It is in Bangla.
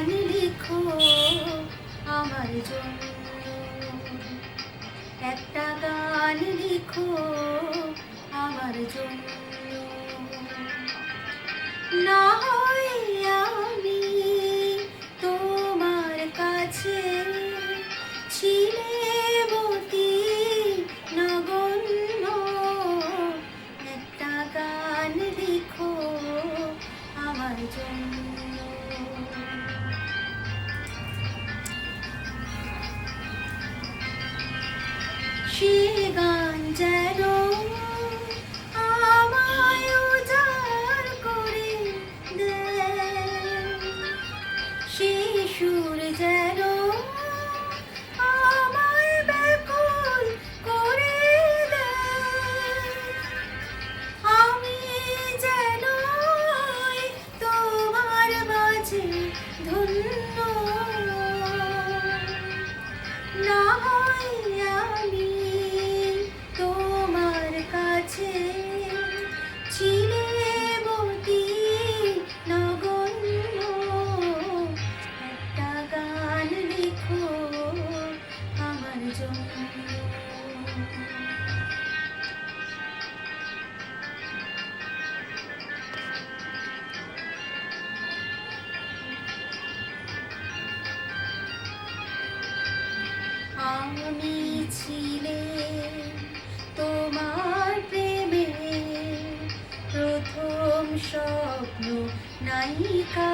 গান লিখো আমার জন্য, একটা গান লিখো আমার জন্য। না হয় আমি তোমার কাছে ছিলেমতি নগণ্য, একটা গান লিখো আমার জন্য। সে গান যেন আমায় উজাড় করে দেয়, সে সুর যেন আমায় ব্যাকুল করে দেয়। আমি যেন তোমার মাঝে ধন্য, না হয় আমি তোমার কাছে ছিলেমতি নগণ্য, একটা গান লিখো আমার জন্য। আমি ছিলে তোমার প্রেমে প্রথম স্বপ্ন নায়িকা,